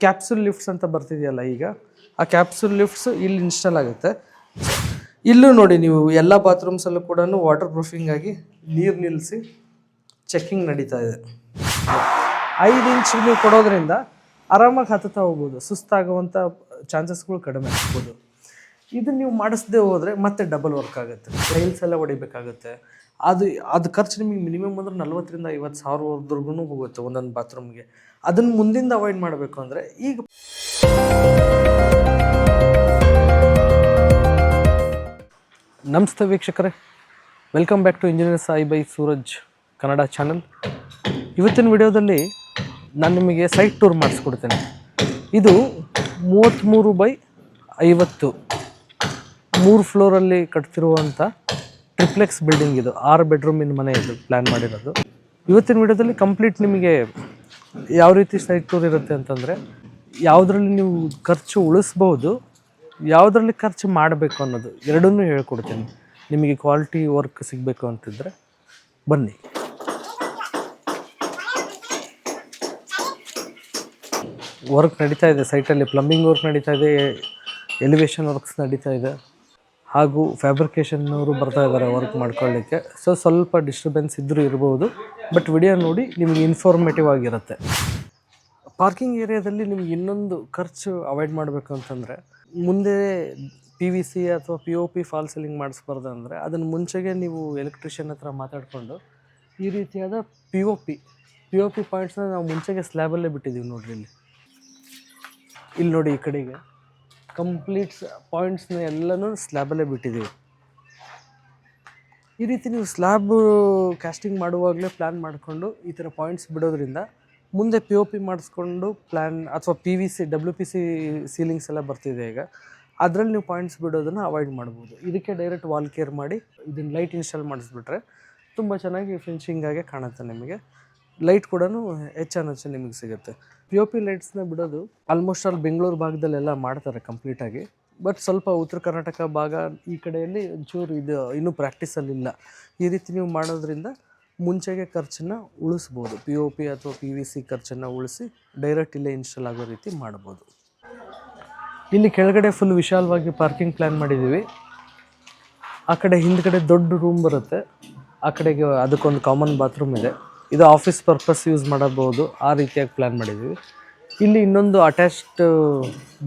Capsule lifts ಅಂತ ಬರ್ತಿದೆಯಲ್ಲ ಈಗ, ಆ ಕ್ಯಾಪ್ಸುಲ್ ಲಿಫ್ಟ್ಸ್ ಇಲ್ಲಿ ಇನ್ಸ್ಟಾಲ್ ಆಗುತ್ತೆ. ಇಲ್ಲೂ ನೋಡಿ ನೀವು ಎಲ್ಲ ಬಾತ್ರೂಮ್ಸಲ್ಲೂ ಕೂಡ ವಾಟರ್ ಪ್ರೂಫಿಂಗ್ ಆಗಿ ನೀರು ನಿಲ್ಲಿಸಿ ಚೆಕ್ಕಿಂಗ್ ನಡೀತಾ ಇದೆ. 5 ಇಂಚ್ ನೀವು ಕೊಡೋದ್ರಿಂದ ಆರಾಮಾಗಿ ಹತ್ತುತ್ತಾ ಹೋಗ್ಬೋದು, ಸುಸ್ತಾಗುವಂಥ ಚಾನ್ಸಸ್ಗಳು ಕಡಿಮೆ ಆಗ್ಬೋದು. ಇದನ್ನು ನೀವು ಮಾಡಿಸದೆ ಹೋದರೆ ಮತ್ತೆ ಡಬಲ್ ವರ್ಕ್ ಆಗುತ್ತೆ, ಟೈಲ್ಸ್ ಎಲ್ಲ ಹೊಡಿಬೇಕಾಗುತ್ತೆ. ಅದು ಖರ್ಚು ನಿಮಗೆ ಮಿನಿಮಮ್ ಅಂದ್ರೆ 40,000 ರಿಂದ 50,000ವರೆಗೂ ಹೋಗುತ್ತೆ ಒಂದೊಂದು ಬಾತ್ರೂಮ್ಗೆ. ಅದನ್ನು ಮುಂದಿಂದ ಅವಾಯ್ಡ್ ಮಾಡಬೇಕು ಅಂದರೆ ಈಗ ನಮಸ್ತೆ ವೀಕ್ಷಕರೇ, welcome back to engineer Sai by Suraj Kannada channel. ಇವತ್ತಿನ ವಿಡಿಯೋದಲ್ಲಿ ನಾನು ನಿಮಗೆ ಸೈಟ್ ಟೂರ್ ಮಾಡಿಸ್ಕೊಡ್ತೇನೆ. ಇದು 33/50 3 ಫ್ಲೋರಲ್ಲಿ ಕಟ್ತಿರುವಂಥ ಟ್ರಿಪ್ಲೆಕ್ಸ್ ಬಿಲ್ಡಿಂಗ್. ಇದು 6 ಬೆಡ್ರೂಮಿನ ಮನೆ ಇದು ಪ್ಲ್ಯಾನ್ ಮಾಡಿರೋದು. ಇವತ್ತಿನ ವಿಡಿಯೋದಲ್ಲಿ ಕಂಪ್ಲೀಟ್ ನಿಮಗೆ ಯಾವ ರೀತಿ ಸೈಟ್ ಟೂರ್ ಇರುತ್ತೆ ಅಂತಂದರೆ, ಯಾವುದರಲ್ಲಿ ನೀವು ಖರ್ಚು ಉಳಿಸ್ಬೋದು, ಯಾವುದರಲ್ಲಿ ಖರ್ಚು ಮಾಡಬೇಕು ಅನ್ನೋದು ಎರಡನ್ನೂ ಹೇಳ್ಕೊಡ್ತೀನಿ. ನಿಮಗೆ ಕ್ವಾಲಿಟಿ ವರ್ಕ್ ಸಿಗಬೇಕು ಅಂತಿದ್ರೆ ಬನ್ನಿ. ವರ್ಕ್ ನಡೀತಾ ಇದೆ ಸೈಟಲ್ಲಿ, ಪ್ಲಂಬಿಂಗ್ ವರ್ಕ್ ನಡೀತಾ ಇದೆ, ಎಲಿವೇಷನ್ ವರ್ಕ್ಸ್ ನಡೀತಾ ಇದೆ, ಹಾಗೂ ಫ್ಯಾಬ್ರಿಕೇಷನ್ನವರು ಬರ್ತಾ ಇದ್ದಾರೆ ವರ್ಕ್ ಮಾಡ್ಕೊಳ್ಳಿಕ್ಕೆ. ಸ್ವಲ್ಪ ಡಿಸ್ಟರ್ಬೆನ್ಸ್ ಇದ್ದರೂ ಇರ್ಬೋದು, ಬಟ್ ವಿಡಿಯೋ ನೋಡಿ ನಿಮಗೆ ಇನ್ಫಾರ್ಮೇಟಿವ್ ಆಗಿರುತ್ತೆ. ಪಾರ್ಕಿಂಗ್ ಏರಿಯಾದಲ್ಲಿ ನಿಮ್ಗೆ ಇನ್ನೊಂದು ಖರ್ಚು ಅವಾಯ್ಡ್ ಮಾಡಬೇಕು ಅಂತಂದರೆ, ಮುಂದೆ PVC ಅಥವಾ POP ಫಾಲ್ ಸೀಲಿಂಗ್ ಮಾಡಿಸ್ಬಾರ್ದು ಅಂದರೆ ಅದನ್ನು ಮುಂಚೆಗೆ ನೀವು ಎಲೆಕ್ಟ್ರಿಷಿಯನ್ ಹತ್ರ ಮಾತಾಡಿಕೊಂಡು ಈ ರೀತಿಯಾದ POP ಪಾಯಿಂಟ್ಸ್ನ ನಾವು ಮುಂಚೆಗೆ ಸ್ಲ್ಯಾಬಲ್ಲೇ ಬಿಟ್ಟಿದ್ದೀವಿ. ನೋಡಿರಿ ಇಲ್ಲಿ ನೋಡಿ, ಈ ಕಡೆಗೆ ಕಂಪ್ಲೀಟ್ ಪಾಯಿಂಟ್ಸ್ನ ಎಲ್ಲನೂ ಸ್ಲ್ಯಾಬಲ್ಲೇ ಬಿಟ್ಟಿದ್ದೀವಿ. ಈ ರೀತಿ ನೀವು ಸ್ಲ್ಯಾಬ್ ಕ್ಯಾಸ್ಟಿಂಗ್ ಮಾಡುವಾಗಲೇ ಪ್ಲ್ಯಾನ್ ಮಾಡಿಕೊಂಡು ಈ ಥರ ಪಾಯಿಂಟ್ಸ್ ಬಿಡೋದ್ರಿಂದ ಮುಂದೆ POP ಮಾಡಿಸ್ಕೊಂಡು ಪ್ಲ್ಯಾನ್ ಅಥವಾ PVC WPC ಸೀಲಿಂಗ್ಸ್ ಎಲ್ಲ ಬರ್ತಿದೆ ಈಗ, ಅದರಲ್ಲಿ ನೀವು ಪಾಯಿಂಟ್ಸ್ ಬಿಡೋದನ್ನು ಅವಾಯ್ಡ್ ಮಾಡ್ಬೋದು. ಇದಕ್ಕೆ ಡೈರೆಕ್ಟ್ ವಾಲ್ ಕೇರ್ ಮಾಡಿ ಇದನ್ನು ಲೈಟ್ ಇನ್ಸ್ಟಾಲ್ ಮಾಡಿಸ್ಬಿಟ್ರೆ ತುಂಬ ಚೆನ್ನಾಗಿ ಫಿನಿಶಿಂಗಾಗೆ ಕಾಣುತ್ತೆ. ನಿಮಗೆ ಲೈಟ್ ಕೂಡ ಹೆಚ್ಚು ನಿಮಗೆ ಸಿಗುತ್ತೆ. POP ಲೈಟ್ಸ್ನ ಬಿಡೋದು ಆಲ್ಮೋಸ್ಟ್ ಆಲ್ ಬೆಂಗಳೂರು ಭಾಗದಲ್ಲೆಲ್ಲ ಮಾಡ್ತಾರೆ ಕಂಪ್ಲೀಟಾಗಿ, ಬಟ್ ಸ್ವಲ್ಪ ಉತ್ತರ ಕರ್ನಾಟಕ ಭಾಗ ಈ ಕಡೆಯಲ್ಲಿ ಒಂಚೂರು ಇದು ಇನ್ನೂ ಪ್ರಾಕ್ಟೀಸಲ್ಲಿಲ್ಲ. ಈ ರೀತಿ ನೀವು ಮಾಡೋದ್ರಿಂದ ಮುಂಚೆಗೆ ಖರ್ಚನ್ನು ಉಳಿಸ್ಬೋದು. POP ಅಥವಾ PVC ಖರ್ಚನ್ನು ಉಳಿಸಿ ಡೈರೆಕ್ಟ್ ಇಲ್ಲೇ ಇನ್ಸ್ಟಾಲ್ ಆಗೋ ರೀತಿ ಮಾಡ್ಬೋದು. ಇಲ್ಲಿ ಕೆಳಗಡೆ ಫುಲ್ ವಿಶಾಲವಾಗಿ ಪಾರ್ಕಿಂಗ್ ಪ್ಲ್ಯಾನ್ ಮಾಡಿದ್ದೀವಿ. ಆ ಕಡೆ ಹಿಂದ್ಗಡೆ ದೊಡ್ಡ ರೂಮ್ ಬರುತ್ತೆ, ಆ ಕಡೆಗೆ ಅದಕ್ಕೊಂದು ಕಾಮನ್ ಬಾತ್ರೂಮ್ ಇದೆ. ಇದು ಆಫೀಸ್ ಪರ್ಪಸ್ ಯೂಸ್ ಮಾಡಬಹುದು, ಆ ರೀತಿಯಾಗಿ ಪ್ಲ್ಯಾನ್ ಮಾಡಿದ್ದೀವಿ. ಇಲ್ಲಿ ಇನ್ನೊಂದು ಅಟ್ಯಾಚ್ಡ್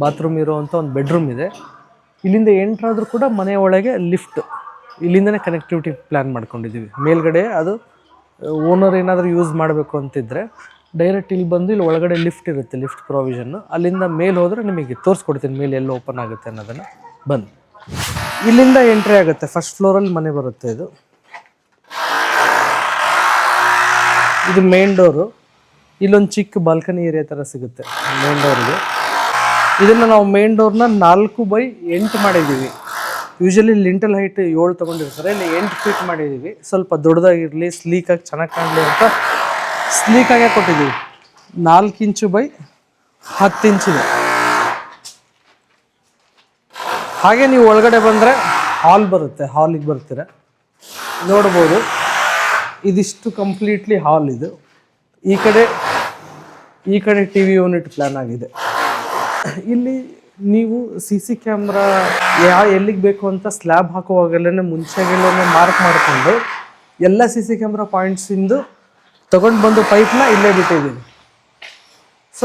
ಬಾತ್ರೂಮ್ ಇರೋವಂಥ ಒಂದು ಬೆಡ್ರೂಮ್ ಇದೆ. ಇಲ್ಲಿಂದ ಎಂಟ್ರಾದರೂ ಕೂಡ ಮನೆ ಒಳಗೆ ಲಿಫ್ಟ್, ಇಲ್ಲಿಂದನೇ ಕನೆಕ್ಟಿವಿಟಿ ಪ್ಲ್ಯಾನ್ ಮಾಡ್ಕೊಂಡಿದ್ದೀವಿ. ಮೇಲ್ಗಡೆ ಅದು ಓನರ್ ಏನಾದರೂ ಯೂಸ್ ಮಾಡಬೇಕು ಅಂತಿದ್ದರೆ ಡೈರೆಕ್ಟ್ ಇಲ್ಲಿ ಬಂದು ಇಲ್ಲಿ ಒಳಗಡೆ ಲಿಫ್ಟ್ ಇರುತ್ತೆ, ಲಿಫ್ಟ್ ಪ್ರೊವಿಷನ್ನು. ಅಲ್ಲಿಂದ ಮೇಲೆ ಹೋದರೆ ನಿಮಗೆ ತೋರಿಸ್ಕೊಡ್ತೀನಿ ಮೇಲೆ ಎಲ್ಲ ಓಪನ್ ಆಗುತ್ತೆ ಅನ್ನೋದನ್ನು. ಬನ್ನಿ, ಇಲ್ಲಿಂದ ಎಂಟ್ರಿ ಆಗುತ್ತೆ. ಫಸ್ಟ್ ಫ್ಲೋರಲ್ಲಿ ಮನೆ ಬರುತ್ತೆ. ಇದು ಮೇನ್ ಡೋರು. ಇಲ್ಲೊಂದು ಚಿಕ್ಕ ಬಾಲ್ಕನಿ ಏರಿಯಾ ಥರ ಸಿಗುತ್ತೆ ಮೇನ್ ಡೋರ್ಗೆ. ಇದನ್ನು ನಾವು ಮೇನ್ ಡೋರ್ನ 4/8 ಮಾಡಿದ್ದೀವಿ. ಯೂಶಲಿ ಲಿಂಟಲ್ ಹೈಟ್ 7 ತೊಗೊಂಡಿರ್ತಾರೆ, ಇಲ್ಲಿ 8 ಫೀಟ್ ಮಾಡಿದ್ದೀವಿ. ಸ್ವಲ್ಪ ದೊಡ್ಡದಾಗಿರಲಿ, ಸ್ಲೀಕಾಗಿ ಚೆನ್ನಾಗಿ ಕಾಣಲಿ ಅಂತ ಸ್ಲೀಕಾಗೇ ಕೊಟ್ಟಿದ್ದೀವಿ. 4 ಇಂಚು/10 ಇಂಚಿದೆ. ಹಾಗೆ ನೀವು ಒಳಗಡೆ ಬಂದರೆ ಹಾಲ್ ಬರುತ್ತೆ, ಹಾಲಿಗೆ ಬರ್ತೀರ ನೋಡ್ಬೋದು. ಇದಿಷ್ಟು ಕಂಪ್ಲೀಟ್ಲಿ ಹಾಲ್. ಇದು ಈ ಕಡೆ TV ಯೂನಿಟ್ ಪ್ಲ್ಯಾನ್ ಆಗಿದೆ. ಇಲ್ಲಿ ನೀವು CC ಕ್ಯಾಮ್ರಾ ಎಲ್ಲಿಗೆ ಬೇಕು ಅಂತ ಸ್ಲ್ಯಾಬ್ ಹಾಕುವಾಗಲೇ ಮುಂಚೆಗೆಲ್ಲೇ ಮಾರ್ಕ್ ಮಾಡಿಕೊಂಡು ಎಲ್ಲ CC ಕ್ಯಾಮ್ರಾ ಪಾಯಿಂಟ್ಸಿಂದು ತೊಗೊಂಡು ಬಂದು ಪೈಪ್ನ ಇಲ್ಲೇ ಬಿಟ್ಟಿದ್ದೀವಿ.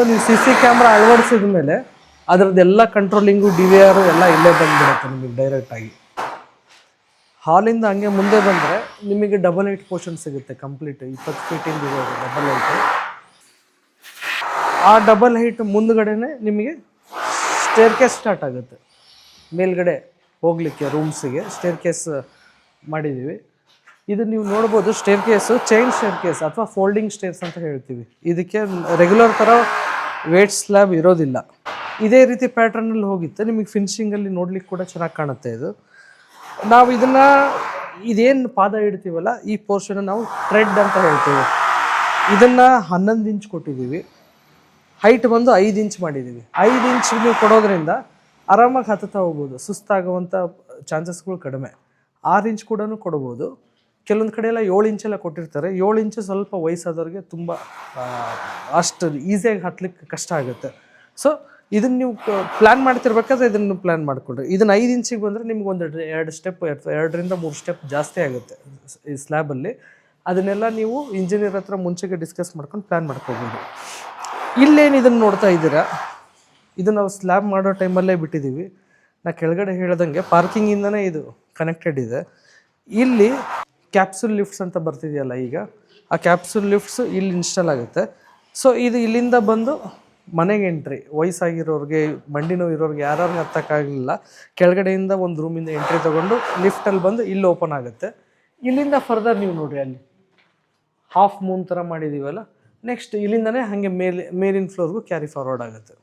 ನೀವು CC ಕ್ಯಾಮ್ರಾ ಅಳವಡಿಸಿದ ಮೇಲೆ ಅದರದ್ದೆಲ್ಲ ಕಂಟ್ರೋಲಿಂಗು DVR ಎಲ್ಲ ಇಲ್ಲೇ ಬಂದುಬಿಡುತ್ತೆ ನಿಮಗೆ ಡೈರೆಕ್ಟಾಗಿ. ಹಾಲಿಂದ ಹಂಗೆ ಮುಂದೆ ಬಂದರೆ ನಿಮಗೆ ಡಬಲ್ ಹೈಟ್ ಪೋರ್ಷನ್ ಸಿಗುತ್ತೆ. ಕಂಪ್ಲೀಟ್ 20 ಫೀಟಿಂದ ಇರೋದು ಡಬಲ್ ಹೈಟು. ಆ ಡಬಲ್ ಹೈಟ್ ಮುಂದ್ಗಡೆನೆ ನಿಮಗೆ ಸ್ಟೇರ್ ಕೇಸ್ ಸ್ಟಾರ್ಟ್ ಆಗುತ್ತೆ. ಮೇಲ್ಗಡೆ ಹೋಗಲಿಕ್ಕೆ ರೂಮ್ಸಿಗೆ ಸ್ಟೇರ್ ಕೇಸ್ ಮಾಡಿದ್ದೀವಿ. ಇದು ನೀವು ನೋಡ್ಬೋದು, stair case chain stair case ಅಥವಾ ಫೋಲ್ಡಿಂಗ್ ಸ್ಟೇರ್ಸ್ ಅಂತ ಹೇಳ್ತೀವಿ. ಇದಕ್ಕೆ ರೆಗ್ಯುಲರ್ ಥರ ವೇಟ್ ಸ್ಲ್ಯಾಬ್ ಇರೋದಿಲ್ಲ. ಇದೇ ರೀತಿ ಪ್ಯಾಟ್ರನಲ್ಲಿ ಹೋಗುತ್ತೆ. ನಿಮಗೆ ಫಿನಿಶಿಂಗಲ್ಲಿ ನೋಡ್ಲಿಕ್ಕೆ ಕೂಡ ಚೆನ್ನಾಗಿ ಕಾಣುತ್ತೆ. ನಾವು ಇದೇನು ಪಾದ ಇಡ್ತೀವಲ್ಲ, ಈ ಪೋರ್ಷನ್ ನಾವು ಟ್ರೆಡ್ ಅಂತ ಹೇಳ್ತೀವಿ. ಇದನ್ನು 11 ಇಂಚ್ ಕೊಟ್ಟಿದ್ದೀವಿ. ಹೈಟ್ ಬಂದು 5 ಇಂಚ್ ಮಾಡಿದ್ದೀವಿ. 5 ಇಂಚ್ ನೀವು ಕೊಡೋದ್ರಿಂದ ಆರಾಮಾಗಿ ಹತ್ತುತ್ತಾ ಹೋಗ್ಬೋದು, ಸುಸ್ತಾಗುವಂಥ ಚಾನ್ಸಸ್ಗಳು ಕಡಿಮೆ. 6 ಇಂಚ್ ಕೂಡ ಕೊಡ್ಬೋದು. ಕೆಲವೊಂದು ಕಡೆ ಎಲ್ಲ 7 ಇಂಚೆಲ್ಲ ಕೊಟ್ಟಿರ್ತಾರೆ. 7 ಇಂಚು ಸ್ವಲ್ಪ ವಯಸ್ಸಾದವ್ರಿಗೆ ತುಂಬ ಅಷ್ಟು ಈಸಿಯಾಗಿ ಹತ್ತಲಿಕ್ಕೆ ಕಷ್ಟ ಆಗುತ್ತೆ. ಸೊ ಇದನ್ನು ನೀವು ಪ್ಲ್ಯಾನ್ ಮಾಡ್ತಿರ್ಬೇಕಾದ್ರೆ ಇದನ್ನು ಪ್ಲ್ಯಾನ್ ಮಾಡಿಕೊಡ್ರಿ. ಇದನ್ನು 5 ಇಂಚಿಗೆ ಬಂದರೆ ನಿಮ್ಗೆ ಒಂದು 2 ಸ್ಟೆಪ್ 2ರಿಂದ 3 ಸ್ಟೆಪ್ ಜಾಸ್ತಿ ಆಗುತ್ತೆ ಈ ಸ್ಲ್ಯಾಬಲ್ಲಿ. ಅದನ್ನೆಲ್ಲ ನೀವು ಇಂಜಿನಿಯರ್ ಹತ್ರ ಮುಂಚೆಗೆ ಡಿಸ್ಕಸ್ ಮಾಡ್ಕೊಂಡು ಪ್ಲ್ಯಾನ್ ಮಾಡ್ಕೋಬೋದು. ಇಲ್ಲೇನು ಇದನ್ನು ನೋಡ್ತಾ ಇದ್ದೀರಾ, ಇದು ನಾವು ಸ್ಲ್ಯಾಬ್ ಮಾಡೋ ಟೈಮಲ್ಲೇ ಬಿಟ್ಟಿದ್ದೀವಿ. ನಾ ಕೆಳಗಡೆ ಹೇಳ್ದಂಗೆ ಪಾರ್ಕಿಂಗಿಂದನೇ ಇದು ಕನೆಕ್ಟೆಡ್ ಇದೆ. ಇಲ್ಲಿ ಕ್ಯಾಪ್ಸುಲ್ ಲಿಫ್ಟ್ಸ್ ಅಂತ ಬರ್ತಿದೆಯಲ್ಲ, ಈಗ ಆ ಕ್ಯಾಪ್ಸುಲ್ ಲಿಫ್ಟ್ಸ್ ಇಲ್ಲಿ ಇನ್ಸ್ಟಾಲ್ ಆಗುತ್ತೆ. ಸೊ ಇದು ಇಲ್ಲಿಂದ ಬಂದು ಮನೆಗೆ ಎಂಟ್ರಿ, ವಯಸ್ಸಾಗಿರೋರಿಗೆ, ಮಂಡಿ ನೋವು ಇರೋರಿಗೆ, ಯಾರು ಹತ್ತಕ್ಕಾಗಲಿಲ್ಲ, ಕೆಳಗಡೆಯಿಂದ ಒಂದು ರೂಮಿಂದ ಎಂಟ್ರಿ ತೊಗೊಂಡು ಲಿಫ್ಟಲ್ಲಿ ಬಂದು ಇಲ್ಲಿ ಓಪನ್ ಆಗುತ್ತೆ. ಇಲ್ಲಿಂದ ಫರ್ದರ್ ನೀವು ನೋಡಿರಿ, ಅಲ್ಲಿ ಹಾಫ್ ಮೂನ್ ಥರ ಮಾಡಿದ್ದೀವಲ್ಲ, ನೆಕ್ಸ್ಟ್ ಇಲ್ಲಿಂದನೇ ಹಾಗೆ ಮೇಲಿನ ಫ್ಲೋರ್ಗೂ ಕ್ಯಾರಿ ಫಾರ್ವರ್ಡ್ ಆಗುತ್ತೆ.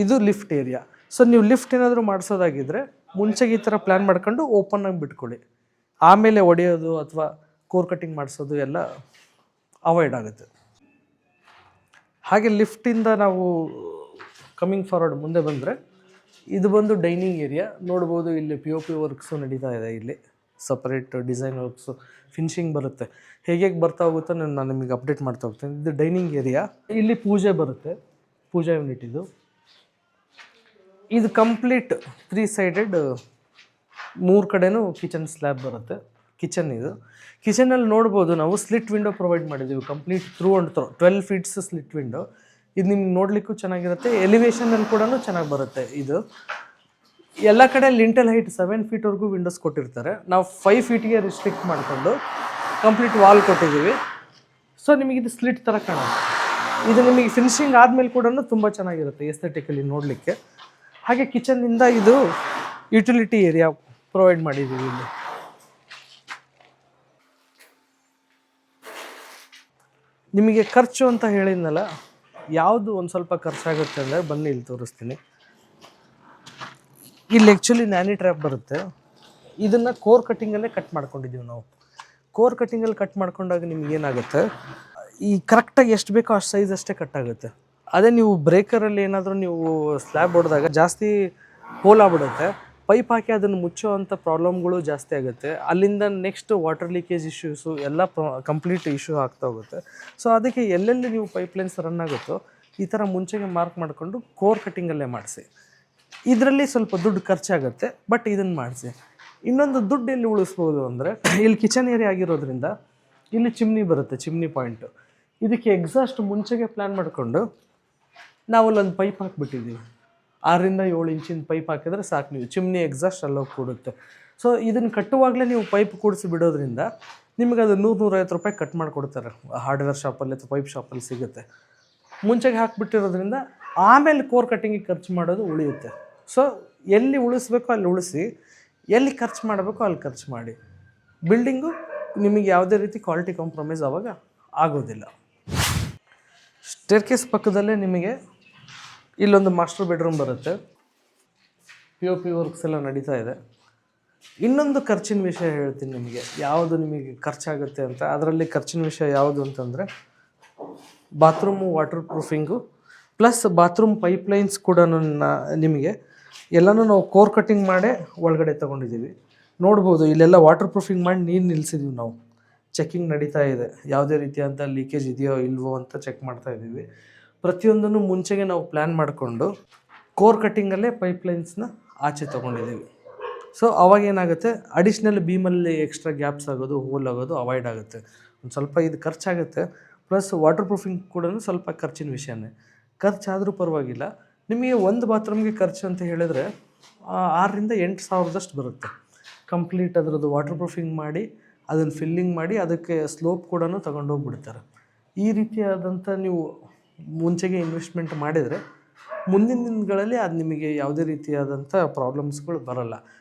ಇದು ಲಿಫ್ಟ್ ಏರಿಯಾ. ಸೊ ನೀವು ಲಿಫ್ಟ್ ಏನಾದರೂ ಮಾಡಿಸೋದಾಗಿದ್ದರೆ ಮುಂಚೆಗೆ ಈ ಥರ ಪ್ಲ್ಯಾನ್ ಮಾಡ್ಕೊಂಡು ಓಪನ್ ಆಗಿ ಬಿಟ್ಕೊಳ್ಳಿ. ಆಮೇಲೆ ಒಡೆಯೋದು ಅಥವಾ ಕೋರ್ ಕಟ್ಟಿಂಗ್ ಮಾಡಿಸೋದು ಎಲ್ಲ ಅವಾಯ್ಡ್ ಆಗುತ್ತೆ. ಹಾಗೆ ಲಿಫ್ಟಿಂದ ನಾವು ಕಮ್ಮಿಂಗ್ ಫಾರ್ವರ್ಡ್ ಮುಂದೆ ಬಂದರೆ ಇದು ಬಂದು ಡೈನಿಂಗ್ ಏರಿಯಾ ನೋಡ್ಬೋದು. ಇಲ್ಲಿ POP ವರ್ಕ್ಸು ನಡೀತಾ ಇದೆ. ಇಲ್ಲಿ ಸಪ್ರೇಟ್ ಡಿಸೈನ್ ವರ್ಕ್ಸು, ಫಿನಿಶಿಂಗ್ ಬರುತ್ತೆ. ಹೇಗೆ ಬರ್ತಾ ಹೋಗುತ್ತೋ ನಾನು ನಿಮಗೆ ಅಪ್ಡೇಟ್ ಮಾಡ್ತಾ ಹೋಗ್ತೇನೆ. ಇದು ಡೈನಿಂಗ್ ಏರಿಯಾ. ಇಲ್ಲಿ ಪೂಜೆ ಬರುತ್ತೆ, ಪೂಜಾ ಯೂನಿಟ್ ಇದು. ಇದು ಕಂಪ್ಲೀಟ್ 3 ಸೈಡೆಡ್, 3 ಕಡೆನೂ ಕಿಚನ್ ಸ್ಲ್ಯಾಬ್ ಬರುತ್ತೆ. ಕಿಚನ್ ಇದು. ಕಿಚನಲ್ಲಿ ನೋಡ್ಬೋದು ನಾವು ಸ್ಲಿಟ್ ವಿಂಡೋ ಪ್ರೊವೈಡ್ ಮಾಡಿದ್ದೀವಿ, complete through and through 12 ಫೀಟ್ಸ್ slit window. ಇದು ನಿಮ್ಗೆ ನೋಡಲಿಕ್ಕೂ ಚೆನ್ನಾಗಿರುತ್ತೆ, ಎಲಿವೇಷನಲ್ಲಿ ಕೂಡ ಚೆನ್ನಾಗಿ ಬರುತ್ತೆ. ಇದು ಎಲ್ಲ ಕಡೆ ಲಿಂಟಲ್ ಹೈಟ್ 7 ಫೀಟ್ವರೆಗೂ ವಿಂಡೋಸ್ ಕೊಟ್ಟಿರ್ತಾರೆ. ನಾವು 5 ಫೀಟ್ಗೆ ರಿಸ್ಟ್ರಿಕ್ಟ್ ಮಾಡಿಕೊಂಡು ಕಂಪ್ಲೀಟ್ ವಾಲ್ ಕೊಟ್ಟಿದ್ದೀವಿ. ಸೊ ನಿಮಗಿದು ಸ್ಲಿಟ್ ಥರ ಕಾಣುತ್ತೆ. ಇದು ನಿಮಗೆ ಫಿನಿಶಿಂಗ್ ಆದಮೇಲೆ ಕೂಡ ತುಂಬ ಚೆನ್ನಾಗಿರುತ್ತೆ ಎಸ್ಥೆಟಿಕಲಿ ನೋಡಲಿಕ್ಕೆ. ಹಾಗೆ ಕಿಚನ್ನಿಂದ ಇದು ಯುಟಿಲಿಟಿ ಏರಿಯಾ ಪ್ರೊವೈಡ್ ಮಾಡಿದ್ದೀವಿ. ಇಲ್ಲಿ ನಿಮಗೆ ಖರ್ಚು ಅಂತ ಹೇಳಿದ್ನಲ್ಲ, ಯಾವುದು ಒಂದು ಸ್ವಲ್ಪ ಖರ್ಚಾಗುತ್ತೆ ಅಂದರೆ ಬನ್ನಿ ಇಲ್ಲಿ ತೋರಿಸ್ತೀನಿ. ಇಲ್ಲಿ ಆ್ಯಕ್ಚುಲಿ ನ್ಯಾನಿ ಟ್ರ್ಯಾಪ್ ಬರುತ್ತೆ. ಇದನ್ನು ಕೋರ್ ಕಟ್ಟಿಂಗಲ್ಲೇ ಕಟ್ ಮಾಡ್ಕೊಂಡಿದ್ದೀವಿ ನಾವು. ಕೋರ್ ಕಟ್ಟಿಂಗಲ್ಲಿ ಕಟ್ ಮಾಡ್ಕೊಂಡಾಗ ನಿಮ್ಗೆ ಏನಾಗುತ್ತೆ, ಈ ಕರೆಕ್ಟಾಗಿ ಎಷ್ಟು ಬೇಕೋ ಅಷ್ಟು ಸೈಜ್ ಅಷ್ಟೇ ಕಟ್ ಆಗುತ್ತೆ. ಅದೇ ನೀವು ಬ್ರೇಕರಲ್ಲಿ ಏನಾದರೂ ನೀವು ಸ್ಲ್ಯಾಬ್ ಹೊಡೆದಾಗ ಜಾಸ್ತಿ ಹೋಲಾಗ್ಬಿಡುತ್ತೆ. ಪೈಪ್ ಹಾಕಿ ಅದನ್ನು ಮುಚ್ಚೋ ಅಂಥ ಪ್ರಾಬ್ಲಮ್ಗಳು ಜಾಸ್ತಿ ಆಗುತ್ತೆ. ಅಲ್ಲಿಂದ ನೆಕ್ಸ್ಟ್ ವಾಟರ್ ಲೀಕೇಜ್ ಇಶ್ಯೂಸು ಎಲ್ಲ ಕಂಪ್ಲೀಟ್ ಇಶ್ಯೂ ಆಗ್ತಾ ಹೋಗುತ್ತೆ. ಸೊ ಅದಕ್ಕೆ ಎಲ್ಲೆಲ್ಲಿ ನೀವು ಪೈಪ್ಲೈನ್ಸ್ ರನ್ ಆಗುತ್ತೋ ಈ ಥರ ಮುಂಚೆಗೆ ಮಾರ್ಕ್ ಮಾಡಿಕೊಂಡು ಕೋರ್ ಕಟ್ಟಿಂಗಲ್ಲೇ ಮಾಡಿಸಿ. ಇದರಲ್ಲಿ ಸ್ವಲ್ಪ ದುಡ್ಡು ಖರ್ಚಾಗುತ್ತೆ, ಬಟ್ ಇದನ್ನು ಮಾಡಿಸಿ. ಇನ್ನೊಂದು ದುಡ್ಡು ಎಲ್ಲಿ ಉಳಿಸ್ಬೋದು ಅಂದರೆ, ಇಲ್ಲಿ ಕಿಚನ್ ಏರಿಯಾ ಆಗಿರೋದ್ರಿಂದ ಇಲ್ಲಿ ಚಿಮ್ನಿ ಬರುತ್ತೆ, ಚಿಮ್ನಿ ಪಾಯಿಂಟು. ಇದಕ್ಕೆ ಎಕ್ಸಾಸ್ಟ್ ಮುಂಚೆಗೆ ಪ್ಲ್ಯಾನ್ ಮಾಡಿಕೊಂಡು ನಾವು ಅಲ್ಲೊಂದು ಪೈಪ್ ಹಾಕಿಬಿಟ್ಟಿದ್ದೀವಿ. 6ರಿಂದ 7 ಇಂಚಿನ ಪೈಪ್ ಹಾಕಿದ್ರೆ ಸಾಕು, ನೀವು ಚಿಮ್ನಿ ಎಕ್ಸಾಸ್ಟ್ ಅಲ್ಲೋಗಿ ಕೂಡುತ್ತೆ. ಸೊ ಇದನ್ನು ಕಟ್ಟುವಾಗಲೇ ನೀವು ಪೈಪ್ ಕೂಡಿಸಿ ಬಿಡೋದ್ರಿಂದ ನಿಮಗೆ ಅದು 100-150 ರೂಪಾಯಿ ಕಟ್ ಮಾಡಿಕೊಡ್ತಾರೆ. ಹಾರ್ಡ್ವೇರ್ ಶಾಪಲ್ಲಿ ಅಥವಾ ಪೈಪ್ ಶಾಪಲ್ಲಿ ಸಿಗುತ್ತೆ. ಮುಂಚೆಗೆ ಹಾಕಿಬಿಟ್ಟಿರೋದ್ರಿಂದ ಆಮೇಲೆ ಕೋರ್ ಕಟ್ಟಿಂಗಿಗೆ ಖರ್ಚು ಮಾಡೋದು ಉಳಿಯುತ್ತೆ. ಸೊ ಎಲ್ಲಿ ಉಳಿಸ್ಬೇಕೋ ಅಲ್ಲಿ ಉಳಿಸಿ, ಎಲ್ಲಿ ಖರ್ಚು ಮಾಡಬೇಕೋ ಅಲ್ಲಿ ಖರ್ಚು ಮಾಡಿ. ಬಿಲ್ಡಿಂಗು ನಿಮಗೆ ಯಾವುದೇ ರೀತಿ ಕ್ವಾಲಿಟಿ ಕಾಂಪ್ರಮೈಸ್ ಆವಾಗ ಆಗೋದಿಲ್ಲ. ಸ್ಟೇರ್ಕೇಸ್ ಪಕ್ಕದಲ್ಲೇ ನಿಮಗೆ ಇಲ್ಲೊಂದು ಮಾಸ್ಟರ್ ಬೆಡ್ರೂಮ್ ಬರುತ್ತೆ. POP ವರ್ಕ್ಸ್ ಎಲ್ಲ ನಡೀತಾ ಇದೆ. ಇನ್ನೊಂದು ಖರ್ಚಿನ ವಿಷಯ ಹೇಳ್ತೀನಿ ನಿಮಗೆ, ಯಾವುದು ನಿಮಗೆ ಖರ್ಚಾಗುತ್ತೆ ಅಂತ. ಅದರಲ್ಲಿ ಖರ್ಚಿನ ವಿಷಯ ಯಾವುದು ಅಂತಂದರೆ, bathroom waterproofing plus bathroom pipelines ಕೂಡ ನಿಮಗೆ ಎಲ್ಲನೂ ನಾವು ಕೋರ್ ಕಟ್ಟಿಂಗ್ ಮಾಡೇ ಒಳಗಡೆ ತೊಗೊಂಡಿದ್ದೀವಿ. ನೋಡ್ಬೋದು ಇಲ್ಲೆಲ್ಲ ವಾಟರ್ ಪ್ರೂಫಿಂಗ್ ಮಾಡಿ ನೀರು ನಿಲ್ಲಿಸಿದ್ದೀವಿ ನಾವು. ಚೆಕಿಂಗ್ ನಡೀತಾ ಇದೆ, ಯಾವುದೇ ರೀತಿಯಾದಂಥ ಲೀಕೇಜ್ ಇದೆಯೋ ಇಲ್ವೋ ಅಂತ ಚೆಕ್ ಮಾಡ್ತಾ ಇದ್ದೀವಿ. ಪ್ರತಿಯೊಂದನ್ನು ಮುಂಚೆಗೆ ನಾವು ಪ್ಲ್ಯಾನ್ ಮಾಡಿಕೊಂಡು ಕೋರ್ ಕಟ್ಟಿಂಗಲ್ಲೇ ಪೈಪ್ಲೈನ್ಸ್ನ ಆಚೆ ತೊಗೊಂಡಿದ್ದೀವಿ. ಸೊ ಅವಾಗೇನಾಗುತ್ತೆ, ಅಡಿಷ್ನಲ್ ಬೀಮಲ್ಲಿ ಎಕ್ಸ್ಟ್ರಾ ಗ್ಯಾಪ್ಸ್ ಆಗೋದು, ಹೋಲ್ ಆಗೋದು ಅವಾಯ್ಡ್ ಆಗುತ್ತೆ. ಒಂದು ಸ್ವಲ್ಪ ಇದು ಖರ್ಚಾಗುತ್ತೆ. ಪ್ಲಸ್ ವಾಟರ್ ಪ್ರೂಫಿಂಗ್ ಕೂಡ ಸ್ವಲ್ಪ ಖರ್ಚಿನ ವಿಷಯನೇ. ಖರ್ಚಾದರೂ ಪರವಾಗಿಲ್ಲ. ನಿಮಗೆ ಒಂದು ಬಾತ್ರೂಮ್ಗೆ ಖರ್ಚು ಅಂತ ಹೇಳಿದ್ರೆ 6ರಿಂದ 8 ಸಾವಿರದಷ್ಟು ಬರುತ್ತೆ. ಕಂಪ್ಲೀಟ್ ಅದರದ್ದು ವಾಟರ್ ಪ್ರೂಫಿಂಗ್ ಮಾಡಿ, ಅದನ್ನು ಫಿಲ್ಲಿಂಗ್ ಮಾಡಿ, ಅದಕ್ಕೆ ಸ್ಲೋಪ್ ಕೂಡ ತೊಗೊಂಡೋಗ್ಬಿಡ್ತಾರೆ. ಈ ರೀತಿಯಾದಂಥ ನೀವು ಮುಂಚೆಗೆ ಇನ್ವೆಸ್ಟ್ಮೆಂಟ್ ಮಾಡಿದರೆ ಮುಂದಿನ ದಿನಗಳಲ್ಲಿ ಅದು ನಿಮಗೆ ಯಾವುದೇ ರೀತಿಯಾದಂಥ ಪ್ರಾಬ್ಲಮ್ಸ್ಗಳು ಬರೋಲ್ಲ.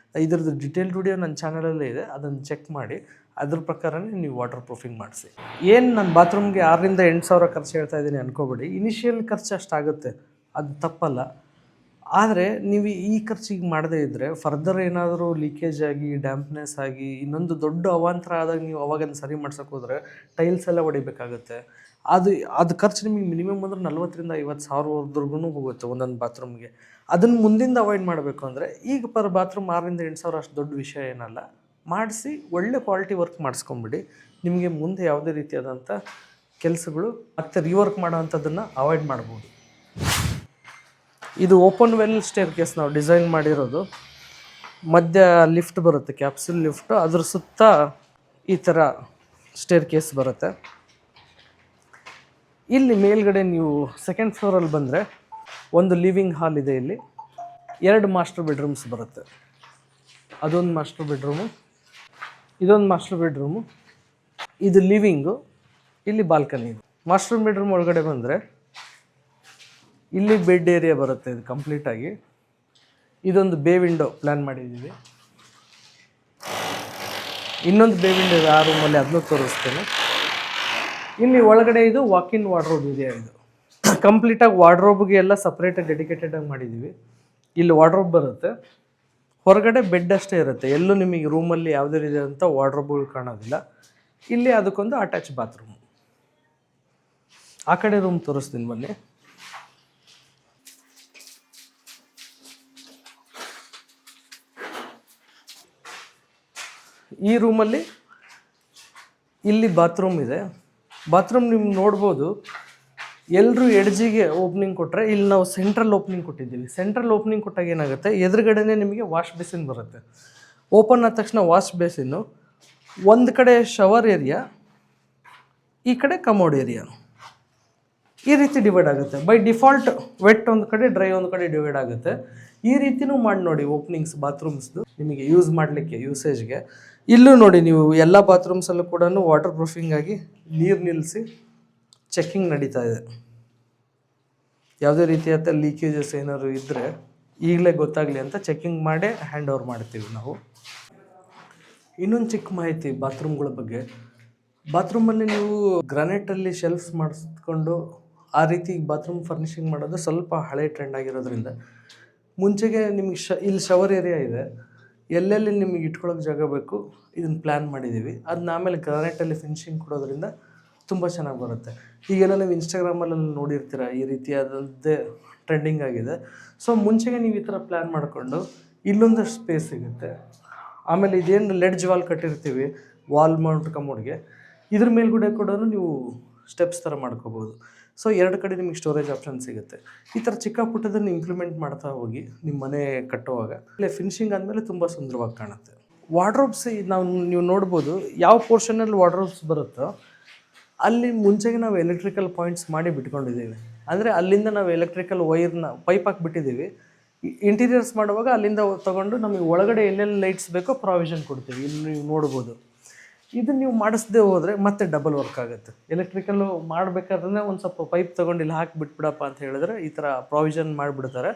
ಇದರದ್ದು ಡಿಟೇಲ್ಡ್ ವಿಡಿಯೋ ನನ್ನ ಚಾನಲಲ್ಲೇ ಇದೆ, ಅದನ್ನು ಚೆಕ್ ಮಾಡಿ ಅದ್ರ ಪ್ರಕಾರನೇ ನೀವು ವಾಟರ್ ಪ್ರೂಫಿಂಗ್ ಮಾಡಿಸಿ. ಏನು ನಾನು ಬಾತ್ರೂಮ್ಗೆ 6ರಿಂದ 8 ಸಾವಿರ ಖರ್ಚು ಹೇಳ್ತಾ ಇದ್ದೀನಿ ಅನ್ಕೋಬೇಡಿ. ಇನಿಷಿಯಲ್ ಖರ್ಚು ಅಷ್ಟಾಗುತ್ತೆ, ಅದು ತಪ್ಪಲ್ಲ. ಆದರೆ ನೀವು ಈ ಖರ್ಚಿಗೆ ಮಾಡದೇ ಇದ್ದರೆ ಫರ್ದರ್ ಏನಾದರೂ ಲೀಕೇಜ್ ಆಗಿ, ಡ್ಯಾಂಪ್ನೆಸ್ ಆಗಿ, ಇನ್ನೊಂದು ದೊಡ್ಡ ಅವಾಂತರ ಆದಾಗ ನೀವು ಅವಾಗನ್ನು ಸರಿ ಮಾಡ್ಸೋಕೆ ಹೋದರೆ ಟೈಲ್ಸ್ ಎಲ್ಲ ಹೊಡಿಬೇಕಾಗುತ್ತೆ. ಅದು ಖರ್ಚು ನಿಮಗೆ ಮಿನಿಮಮ್ ಅಂದ್ರೆ 40ರಿಂದ 50 ಸಾವಿರವರೆಗೂ ಹೋಗುತ್ತೆ ಒಂದೊಂದು ಬಾತ್ರೂಮ್ಗೆ. ಅದನ್ನು ಮುಂದಿಂದ ಅವಾಯ್ಡ್ ಮಾಡಬೇಕು ಅಂದರೆ ಈಗ ಪರ್ ಬಾತ್ರೂಮ್ 6ರಿಂದ 8 ಸಾವಿರ ಅಷ್ಟು ದೊಡ್ಡ ವಿಷಯ ಏನಲ್ಲ. ಮಾಡಿಸಿ ಒಳ್ಳೆ ಕ್ವಾಲಿಟಿ ವರ್ಕ್ ಮಾಡಿಸ್ಕೊಂಬಿಡಿ. ನಿಮಗೆ ಮುಂದೆ ಯಾವುದೇ ರೀತಿಯಾದಂಥ ಕೆಲಸಗಳು ಮತ್ತು ರೀವರ್ಕ್ ಮಾಡೋ ಅಂಥದ್ದನ್ನು ಅವಾಯ್ಡ್ ಮಾಡ್ಬೋದು. ಇದು ಓಪನ್ ವೆಲ್ ಸ್ಟೇರ್ ಕೇಸ್ ನಾವು ಡಿಸೈನ್ ಮಾಡಿರೋದು. ಮಧ್ಯ ಲಿಫ್ಟ್ ಬರುತ್ತೆ, ಕ್ಯಾಪ್ಸುಲ್ ಲಿಫ್ಟ್, ಅದ್ರ ಸುತ್ತ ಈ ಥರ ಸ್ಟೇರ್ ಕೇಸ್ ಬರುತ್ತೆ. ಇಲ್ಲಿ ಮೇಲ್ಗಡೆ ನೀವು ಸೆಕೆಂಡ್ ಫ್ಲೋರಲ್ಲಿ ಬಂದರೆ ಒಂದು ಲಿವಿಂಗ್ ಹಾಲ್ ಇದೆ. ಇಲ್ಲಿ 2 ಮಾಸ್ಟರ್ ಬೆಡ್ರೂಮ್ಸ್ ಬರುತ್ತೆ. ಅದೊಂದು ಮಾಸ್ಟರ್ ಬೆಡ್ರೂಮು, ಇದೊಂದು ಮಾಸ್ಟರ್ ಬೆಡ್ರೂಮು, ಇದು ಲಿವಿಂಗು, ಇಲ್ಲಿ ಬಾಲ್ಕನಿ ಇದೆ. ಮಾಸ್ಟರ್ ಬೆಡ್ರೂಮ್ ಒಳಗಡೆ ಬಂದರೆ ಇಲ್ಲಿ ಬೆಡ್ ಏರಿಯಾ ಬರುತ್ತೆ. ಇದು ಕಂಪ್ಲೀಟಾಗಿ ಇದೊಂದು ಬೇ ವಿಂಡೋ ಪ್ಲ್ಯಾನ್ ಮಾಡಿದ್ದೀವಿ. ಇನ್ನೊಂದು ಬೇ ವಿಂಡೋ ಇದೆ ಆ ರೂಮಲ್ಲಿ, ಅದನ್ನೂ ತೋರಿಸ್ತೇನೆ. ಇಲ್ಲಿ ಒಳಗಡೆ ಇದು ವಾಕಿನ್ ವಾರ್ಡ್ರೋಬ್ ಇದೆ. ಇದು ಕಂಪ್ಲೀಟಾಗಿ ವಾರ್ಡ್ರೋಬ್ಗೆ ಎಲ್ಲ ಸಪ್ರೇಟಾಗಿ ಡೆಡಿಕೇಟೆಡಾಗಿ ಮಾಡಿದ್ದೀವಿ. ಇಲ್ಲಿ ವಾರ್ಡ್ರೋಬ್ ಬರುತ್ತೆ, ಹೊರಗಡೆ ಬೆಡ್ ಅಷ್ಟೇ ಇರುತ್ತೆ. ಎಲ್ಲೂ ನಿಮಗೆ ರೂಮಲ್ಲಿ ಯಾವುದೇ ರೀತಿಯಾದಂಥ ವಾರ್ಡ್ರೋಬ್ಗಳು ಕಾಣೋದಿಲ್ಲ. ಇಲ್ಲಿ ಅದಕ್ಕೊಂದು ಅಟ್ಯಾಚ್ ಬಾತ್ರೂಮ್. ಆ ಕಡೆ ರೂಮ್ ತೋರಿಸ್ತೀನಿ ಬನ್ನಿ. ಈ ರೂಮಲ್ಲಿ ಇಲ್ಲಿ ಬಾತ್ರೂಮ್ ಇದೆ. ಬಾತ್ರೂಮ್ ನೀವು ನೋಡ್ಬೋದು, ಎಲ್ಲರೂ ಎಡ್ಜಿಗೆ ಓಪನಿಂಗ್ ಕೊಟ್ಟರೆ ಇಲ್ಲಿ ನಾವು ಸೆಂಟ್ರಲ್ ಓಪನಿಂಗ್ ಕೊಟ್ಟಿದ್ದೀವಿ. ಸೆಂಟ್ರಲ್ ಓಪನಿಂಗ್ ಕೊಟ್ಟಾಗ ಏನಾಗುತ್ತೆ, ಎದುರುಗಡೆನೇ ನಿಮಗೆ ವಾಶ್ ಬೇಸಿನ್ ಬರುತ್ತೆ. ಓಪನ್ ಆದ ತಕ್ಷಣ ವಾಶ್ ಬೇಸಿನ್ನು, ಒಂದು ಕಡೆ ಶವರ್ ಏರಿಯಾ, ಈ ಕಡೆ ಕಮೋಡ್ ಏರಿಯಾ, ಈ ರೀತಿ ಡಿವೈಡ್ ಆಗುತ್ತೆ. ಬೈ ಡಿಫಾಲ್ಟ್ ವೆಟ್ ಒಂದು ಕಡೆ, ಡ್ರೈ ಒಂದು ಕಡೆ ಡಿವೈಡ್ ಆಗುತ್ತೆ. ಈ ರೀತಿನೂ ಮಾಡಿ ನೋಡಿ ಓಪನಿಂಗ್ಸ್ ಬಾತ್ರೂಮ್ಸ್ದು ನಿಮಗೆ ಯೂಸ್ ಮಾಡಲಿಕ್ಕೆ, ಯೂಸೇಜ್ಗೆ. ಇಲ್ಲೂ ನೋಡಿ ನೀವು ಎಲ್ಲ ಬಾತ್ರೂಮ್ಸಲ್ಲೂ ಕೂಡ ವಾಟರ್ ಪ್ರೂಫಿಂಗ್ ಆಗಿ ನೀರು ನಿಲ್ಲಿಸಿ ಚೆಕ್ಕಿಂಗ್ ನಡೀತಾ ಇದೆ. ಯಾವುದೇ ರೀತಿಯಾದ ಲೀಕೇಜಸ್ ಏನಾದ್ರು ಇದ್ದರೆ ಈಗಲೇ ಗೊತ್ತಾಗಲಿ ಅಂತ ಚೆಕ್ಕಿಂಗ್ ಮಾಡೇ ಹ್ಯಾಂಡ್ ಓವರ್ ಮಾಡ್ತೀವಿ ನಾವು. ಇನ್ನೊಂದು ಚಿಕ್ಕ ಮಾಹಿತಿ ಬಾತ್ರೂಮ್ಗಳ ಬಗ್ಗೆ. ಬಾತ್ರೂಮಲ್ಲಿ ನೀವು ಗ್ರಾನೈಟಲ್ಲಿ ಶೆಲ್ಫ್ಸ್ ಮಾಡಿಸ್ಕೊಂಡು ಆ ರೀತಿ ಬಾತ್ರೂಮ್ ಫರ್ನಿಷಿಂಗ್ ಮಾಡೋದು ಸ್ವಲ್ಪ ಹಳೆ ಟ್ರೆಂಡ್ ಆಗಿರೋದ್ರಿಂದ ಮುಂಚೆಗೆ ನಿಮಗೆ ಇಲ್ಲಿ ಶವರ್ ಏರಿಯಾ ಇದೆ, ಎಲ್ಲೆಲ್ಲಿ ನಿಮಗೆ ಇಟ್ಕೊಳ್ಳೋಕೆ ಜಾಗ ಬೇಕು ಇದನ್ನು ಪ್ಲ್ಯಾನ್ ಮಾಡಿದ್ದೀವಿ. ಅದನ್ನ ಆಮೇಲೆ ಗ್ರಾನೈಟಲ್ಲಿ ಫಿನಿಶಿಂಗ್ ಕೊಡೋದ್ರಿಂದ ತುಂಬ ಚೆನ್ನಾಗಿ ಬರುತ್ತೆ. ಈಗೆಲ್ಲ ನೀವು ಇನ್ಸ್ಟಾಗ್ರಾಮಲ್ಲಿ ನೋಡಿರ್ತೀರ, ಈ ರೀತಿಯಾದದ್ದೇ ಟ್ರೆಂಡಿಂಗ್ ಆಗಿದೆ. ಸೊ ಮುಂಚೆಗೆ ನೀವು ಈ ಥರ ಪ್ಲ್ಯಾನ್ ಮಾಡಿಕೊಂಡು ಇಲ್ಲೊಂದಷ್ಟು ಸ್ಪೇಸ್ ಸಿಗುತ್ತೆ. ಆಮೇಲೆ ಇದೇನು ಲೆಡ್ಜ್ ವಾಲ್ ಕಟ್ಟಿರ್ತೀವಿ ವಾಲ್ ಮೌಂಟ್ ಕಮೋಡ್ಗೆ, ಇದ್ರ ಮೇಲ್ಗಡೆ ಕೂಡ ನೀವು ಸ್ಟೆಪ್ಸ್ ಥರ ಮಾಡ್ಕೋಬೋದು. ಸೊ 2 ಕಡೆ ನಿಮಗೆ ಸ್ಟೋರೇಜ್ ಆಪ್ಷನ್ ಸಿಗುತ್ತೆ. ಈ ಥರ ಚಿಕ್ಕ ಪುಟ್ಟದನ್ನು ಇಂಪ್ಲಿಮೆಂಟ್ ಮಾಡ್ತಾ ಹೋಗಿ ನಿಮ್ಮ ಮನೆ ಕಟ್ಟುವಾಗ ಇಲ್ಲೇ ಫಿನಿಶಿಂಗ್ ಆದಮೇಲೆ ತುಂಬ ಸುಂದರವಾಗಿ ಕಾಣುತ್ತೆ. ವಾರ್ಡ್ರೋಬ್ಸ್ ನೀವು ನೋಡ್ಬೋದು, ಯಾವ ಪೋರ್ಷನಲ್ಲಿ ವಾರ್ಡ್ರೋಬ್ಸ್ ಬರುತ್ತೋ ಅಲ್ಲಿ ಮುಂಚೆಗೆ ನಾವು ಎಲೆಕ್ಟ್ರಿಕಲ್ ಪಾಯಿಂಟ್ಸ್ ಮಾಡಿ ಬಿಟ್ಕೊಂಡಿದ್ದೀವಿ. ಅಂದರೆ ಅಲ್ಲಿಂದ ನಾವು ಎಲೆಕ್ಟ್ರಿಕಲ್ ವೈರ್ನ ಪೈಪ್ ಹಾಕಿಬಿಟ್ಟಿದ್ದೀವಿ. ಇಂಟೀರಿಯರ್ಸ್ ಮಾಡುವಾಗ ಅಲ್ಲಿಂದ ತೊಗೊಂಡು ನಮಗೆ ಒಳಗಡೆ ಎಲ್ಲೆಲ್ಲಿ ಲೈಟ್ಸ್ ಬೇಕೋ ಪ್ರಾವಿಷನ್ ಕೊಡ್ತೀವಿ. ಇಲ್ಲಿ ನೀವು ನೋಡ್ಬೋದು. ಇದನ್ನು ನೀವು ಮಾಡಿಸ್ದೇ ಹೋದರೆ ಮತ್ತೆ ಡಬಲ್ ವರ್ಕ್ ಆಗುತ್ತೆ. ಎಲೆಕ್ಟ್ರಿಕಲ್ಲು ಮಾಡಬೇಕಾದ್ರೆ ಒಂದು ಸ್ವಲ್ಪ ಪೈಪ್ ತೊಗೊಂಡು ಇಲ್ಲಿ ಹಾಕಿಬಿಟ್ಬಿಡಪ್ಪ ಅಂತ ಹೇಳಿದ್ರೆ ಈ ಥರ ಪ್ರಾವಿಷನ್ ಮಾಡಿಬಿಡ್ತಾರೆ.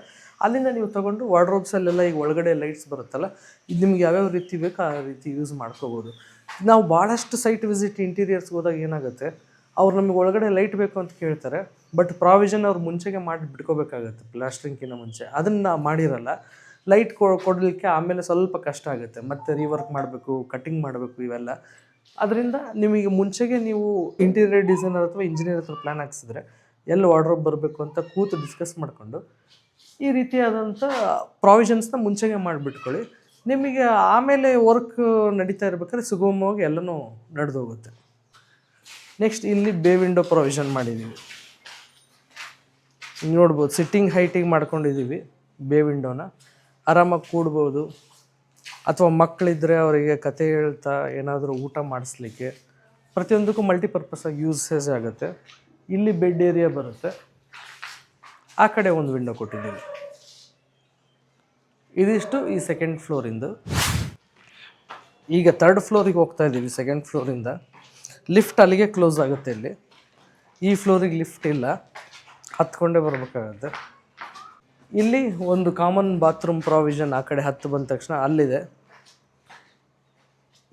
ಅಲ್ಲಿಂದ ನೀವು ತೊಗೊಂಡು ವಾರ್ಡ್ರೋಬ್ಸಲ್ಲೆಲ್ಲ ಈಗ ಒಳಗಡೆ ಲೈಟ್ಸ್ ಬರುತ್ತಲ್ಲ, ಇದು ನಿಮ್ಗೆ ಯಾವ್ಯಾವ ರೀತಿ ಬೇಕೋ ಆ ರೀತಿ ಯೂಸ್ ಮಾಡ್ಕೋಬೋದು. ನಾವು ಭಾಳಷ್ಟು ಸೈಟ್ ವಿಸಿಟ್ ಇಂಟೀರಿಯರ್ಸ್ಗೆ ಹೋದಾಗ ಏನಾಗುತ್ತೆ, ಅವ್ರು ನಮಗೆ ಒಳಗಡೆ ಲೈಟ್ ಬೇಕು ಅಂತ ಕೇಳ್ತಾರೆ, ಬಟ್ ಪ್ರಾವಿಷನ್ ಅವ್ರು ಮುಂಚೆಗೆ ಮಾಡಿ ಬಿಟ್ಕೋಬೇಕಾಗತ್ತೆ ಪ್ಲಾಸ್ಟ್ರಿಂಗ್ಕಿಂತ ಮುಂಚೆ. ಅದನ್ನು ಮಾಡಿರಲ್ಲ. ಲೈಟ್ ಕೊಡಲಿಕ್ಕೆ ಆಮೇಲೆ ಸ್ವಲ್ಪ ಕಷ್ಟ ಆಗುತ್ತೆ, ಮತ್ತು ರೀವರ್ಕ್ ಮಾಡಬೇಕು, ಕಟ್ಟಿಂಗ್ ಮಾಡಬೇಕು, ಇವೆಲ್ಲ. ಅದರಿಂದ ನಿಮಗೆ ಮುಂಚೆಗೆ ನೀವು ಇಂಟೀರಿಯರ್ ಡಿಸೈನರ್ ಅಥವಾ ಇಂಜಿನಿಯರ್ ಹತ್ರ ಪ್ಲ್ಯಾನ್ ಹಾಕ್ಸಿದ್ರೆ ಎಲ್ಲಿ ವಾರ್ಡ್ರೋಬ್ ಬರಬೇಕು ಅಂತ ಕೂತು ಡಿಸ್ಕಸ್ ಮಾಡಿಕೊಂಡು ಈ ರೀತಿಯಾದಂಥ ಪ್ರಾವಿಷನ್ಸ್ನ ಮುಂಚೆಗೆ ಮಾಡಿಬಿಟ್ಕೊಳ್ಳಿ. ನಿಮಗೆ ಆಮೇಲೆ ವರ್ಕ್ ನಡೀತಾ ಇರ್ಬೇಕಾದ್ರೆ ಸುಗಮವಾಗಿ ಎಲ್ಲನೂ ನಡೆದೋಗುತ್ತೆ. ನೆಕ್ಸ್ಟ್ ಇಲ್ಲಿ ಬೇ ವಿಂಡೋ ಪ್ರೊವಿಷನ್ ಮಾಡಿದ್ದೀವಿ. ನೋಡ್ಬೋದು, ಸಿಟ್ಟಿಂಗ್ ಹೈಟಿಗೆ ಮಾಡ್ಕೊಂಡಿದ್ದೀವಿ. ಬೇ ವಿಂಡೋನ ಆರಾಮಾಗಿ ಕೂಡ್ಬೋದು, ಅಥವಾ ಮಕ್ಕಳಿದ್ದರೆ ಅವರಿಗೆ ಕತೆ ಹೇಳ್ತಾ ಏನಾದರೂ ಊಟ ಮಾಡಿಸ್ಲಿಕ್ಕೆ ಪ್ರತಿಯೊಂದಕ್ಕೂ ಮಲ್ಟಿಪರ್ಪಸಾಗಿ ಯೂಸೇಜ್ ಆಗುತ್ತೆ. ಇಲ್ಲಿ ಬೆಡ್ ಏರಿಯಾ ಬರುತ್ತೆ, ಆ ಕಡೆ ಒಂದು ವಿಂಡೋ ಕೊಟ್ಟಿದ್ದೀವಿ. ಇದಿಷ್ಟು ಈ ಸೆಕೆಂಡ್ ಫ್ಲೋರಿಂದು. ಈಗ 3rd ಫ್ಲೋರಿಗೆ ಹೋಗ್ತಾ ಇದ್ದೀವಿ. 2nd ಫ್ಲೋರಿಂದ ಲಿಫ್ಟ್ ಅಲ್ಲಿಗೆ ಕ್ಲೋಸ್ ಆಗುತ್ತೆ. ಇಲ್ಲಿ ಈ ಫ್ಲೋರಿಗೆ ಲಿಫ್ಟ್ ಇಲ್ಲ, ಹತ್ಕೊಂಡೇ ಬರಬೇಕಾಗತ್ತೆ. ಇಲ್ಲಿ ಒಂದು ಕಾಮನ್ ಬಾತ್ರೂಮ್ ಪ್ರಾವಿಷನ್ ಆ ಕಡೆ ಹತ್ತು ಬಂದ ತಕ್ಷಣ ಅಲ್ಲಿದೆ.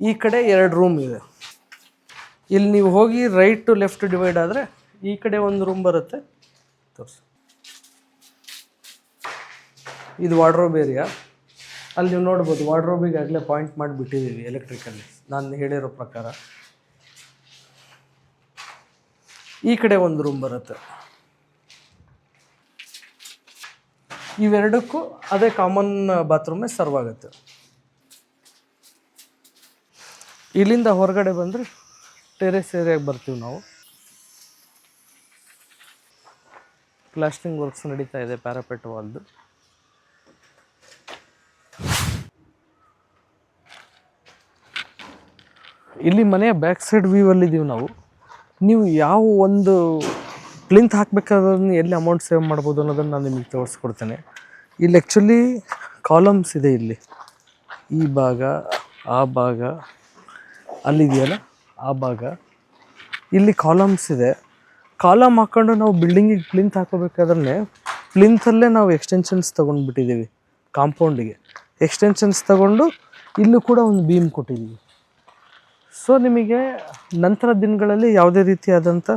ಈ ಕಡೆ 2 ರೂಮ್ ಇದೆ. ಇಲ್ಲಿ ನೀವು ಹೋಗಿ ರೈಟ್ ಟು ಲೆಫ್ಟ್ ಡಿವೈಡ್ ಆದರೆ ಈ ಕಡೆ ಒಂದು ರೂಮ್ ಬರುತ್ತೆ. ತೋರಿಸಿ, ಇದು ವಾರ್ಡ್ರೋಬ್ ಏರಿಯಾ. ಅಲ್ಲಿ ನೀವು ನೋಡ್ಬೋದು, ವಾರ್ಡ್ರೋಬಿಗೆ ಆಗಲೇ ಪಾಯಿಂಟ್ ಮಾಡಿಬಿಟ್ಟಿದ್ದೀವಿ ಎಲೆಕ್ಟ್ರಿಕಲ್ಲಿ, ನಾನು ಹೇಳಿರೋ ಪ್ರಕಾರ. ಈ ಕಡೆ ಒಂದು ರೂಮ್ ಬರುತ್ತೆ. ಇವೆರಡಕ್ಕೂ ಅದೇ ಕಾಮನ್ ಬಾತ್ರೂಮೇ ಸರ್ವ್ ಆಗುತ್ತೆ. ಇಲ್ಲಿಂದ ಹೊರಗಡೆ ಬಂದರೆ ಟೆರೆಸ್ ಏರಿಯಾಗೆ ಬರ್ತೀವಿ ನಾವು. ಪ್ಲಾಸ್ಟರಿಂಗ್ ವರ್ಕ್ಸ್ ನಡೀತಾ ಇದೆ ಪ್ಯಾರಾಪೆಟ್ ವಾಲ್ದು. ಇಲ್ಲಿ ಮನೆಯ ಬ್ಯಾಕ್ ಸೈಡ್ ವ್ಯೂವಲ್ಲಿ ಇದ್ದೀವಿ ನಾವು. ನೀವು ಯಾವ ಒಂದು ಪ್ಲಿಂತ್ ಹಾಕಬೇಕಾದ್ರೂ ಎಲ್ಲಿ ಅಮೌಂಟ್ ಸೇವ್ ಮಾಡ್ಬೋದು ಅನ್ನೋದನ್ನು ನಾನು ನಿಮಗೆ ತೋರಿಸ್ಕೊಡ್ತೇನೆ. ಇಲ್ಲಿ ಆ್ಯಕ್ಚುಲಿ ಕಾಲಮ್ಸ್ ಇದೆ. ಇಲ್ಲಿ ಈ ಭಾಗ, ಆ ಭಾಗ, ಅಲ್ಲಿದೆಯಲ್ಲ ಆ ಭಾಗ, ಇಲ್ಲಿ ಕಾಲಮ್ಸ್ ಇದೆ. ಕಾಲಮ್ ಹಾಕ್ಕೊಂಡು ನಾವು ಬಿಲ್ಡಿಂಗಿಗೆ ಪ್ಲಿಂತ್ ಹಾಕೋಬೇಕಾದ್ರೆ ಪ್ಲಿಂತಲ್ಲೇ ನಾವು ಎಕ್ಸ್ಟೆನ್ಷನ್ಸ್ ತೊಗೊಂಡ್ಬಿಟ್ಟಿದ್ದೀವಿ. ಕಾಂಪೌಂಡಿಗೆ ಎಕ್ಸ್ಟೆನ್ಷನ್ಸ್ ತೊಗೊಂಡು ಇಲ್ಲೂ ಕೂಡ ಒಂದು ಬೀಮ್ ಕೊಟ್ಟಿದ್ದೀವಿ. ಸೊ ನಿಮಗೆ ನಂತರ ದಿನಗಳಲ್ಲಿ ಯಾವುದೇ ರೀತಿಯಾದಂಥ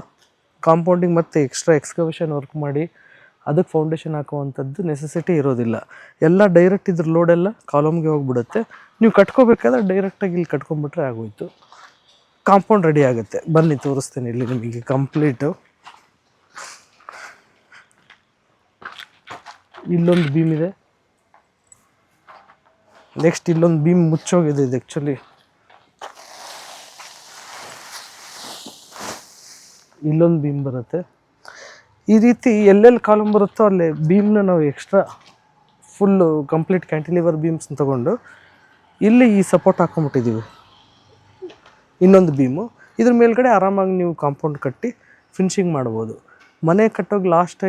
ಕಾಂಪೌಂಡಿಂಗ್ ಮತ್ತು ಎಕ್ಸ್ಟ್ರಾ ಎಕ್ಸ್ಕವೇಷನ್ ವರ್ಕ್ ಮಾಡಿ ಅದಕ್ಕೆ ಫೌಂಡೇಶನ್ ಹಾಕುವಂಥದ್ದು ನೆಸೆಸಿಟಿ ಇರೋದಿಲ್ಲ. ಎಲ್ಲ ಡೈರೆಕ್ಟ್ ಇದ್ರ ಲೋಡೆಲ್ಲ ಕಾಲಮ್ಗೆ ಹೋಗಿಬಿಡುತ್ತೆ. ನೀವು ಕಟ್ಕೋಬೇಕಾದ್ರೆ ಡೈರೆಕ್ಟಾಗಿ ಇಲ್ಲಿ ಕಟ್ಕೊಂಡ್ಬಿಟ್ರೆ ಆಗೋಯ್ತು, ಕಾಂಪೌಂಡ್ ರೆಡಿ ಆಗುತ್ತೆ. ಬನ್ನಿ ತೋರಿಸ್ತೇನೆ ಇಲ್ಲಿ ನಿಮಗೆ ಕಂಪ್ಲೀಟು. ಇಲ್ಲೊಂದು ಬೀಮ್ ಇದೆ, ನೆಕ್ಸ್ಟ್ ಇಲ್ಲೊಂದು ಬೀಮ್ ಮುಚ್ಚೋಗಿದೆ. ಇದು ಆ್ಯಕ್ಚುಲಿ ಇಲ್ಲೊಂದು ಬೀಮ್ ಬರುತ್ತೆ. ಈ ರೀತಿ ಎಲ್ಲೆಲ್ಲಿ ಕಾಲಮ್ ಬರುತ್ತೋ ಅಲ್ಲೇ ಬೀಮ್ನ ನಾವು ಎಕ್ಸ್ಟ್ರಾ ಫುಲ್ಲು ಕಂಪ್ಲೀಟ್ ಕ್ಯಾಂಟಿಲಿವರ್ ಬೀಮ್ಸ್ನ ತೊಗೊಂಡು ಇಲ್ಲಿ ಈ ಸಪೋರ್ಟ್ ಹಾಕ್ಕೊಂಬಿಟ್ಟಿದ್ದೀವಿ. ಇನ್ನೊಂದು ಬೀಮು ಇದ್ರ ಮೇಲ್ಗಡೆ ಆರಾಮಾಗಿ ನೀವು ಕಾಂಪೌಂಡ್ ಕಟ್ಟಿ ಫಿನಿಶಿಂಗ್ ಮಾಡ್ಬೋದು. ಮನೆ ಕಟ್ಟೋಗಿ ಲಾಸ್ಟ್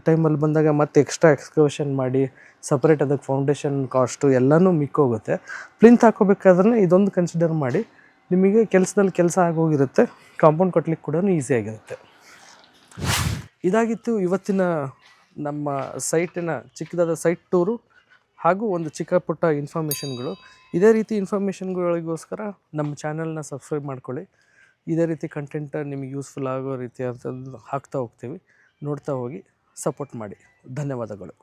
ಟೈಮಲ್ಲಿ ಬಂದಾಗ ಮತ್ತೆ ಎಕ್ಸ್ಟ್ರಾ ಎಕ್ಸ್ಕವೇಷನ್ ಮಾಡಿ ಸಪ್ರೇಟ್ ಅದಕ್ಕೆ ಫೌಂಡೇಶನ್ ಕಾಸ್ಟು ಎಲ್ಲನೂ ಮಿಕ್ಕೋಗುತ್ತೆ. ಪ್ಲಿಂತ್ ಹಾಕೋಬೇಕಾದ್ರೆ ಇದೊಂದು ಕನ್ಸಿಡರ್ ಮಾಡಿ, ನಿಮಗೆ ಕೆಲಸದಲ್ಲಿ ಕೆಲಸ ಆಗೋಗಿರುತ್ತೆ, ಕಾಂಪೌಂಡ್ ಕಟ್ಲಿಕ್ಕೆ ಕೂಡ ಈಸಿಯಾಗಿರುತ್ತೆ. ಇದಾಗಿತ್ತು ಇವತ್ತಿನ ನಮ್ಮ ಸೈಟಿನ ಚಿಕ್ಕದಾದ ಸೈಟ್ ಟೂರು ಹಾಗೂ ಒಂದು ಚಿಕ್ಕ ಪುಟ್ಟ ಇನ್ಫಾರ್ಮೇಷನ್ಗಳು. ಇದೇ ರೀತಿ ಇನ್ಫಾರ್ಮೇಷನ್ಗಳಿಗೋಸ್ಕರ ನಮ್ಮ ಚಾನಲ್ನ ಸಬ್ಸ್ಕ್ರೈಬ್ ಮಾಡ್ಕೊಳ್ಳಿ. ಇದೇ ರೀತಿ ಕಂಟೆಂಟ್ ನಿಮಗೆ ಯೂಸ್ಫುಲ್ ಆಗೋ ರೀತಿಯಾದಂಥದ್ದು ಹಾಕ್ತಾ ಹೋಗ್ತೀವಿ. ನೋಡ್ತಾ ಹೋಗಿ, ಸಪೋರ್ಟ್ ಮಾಡಿ. ಧನ್ಯವಾದಗಳು.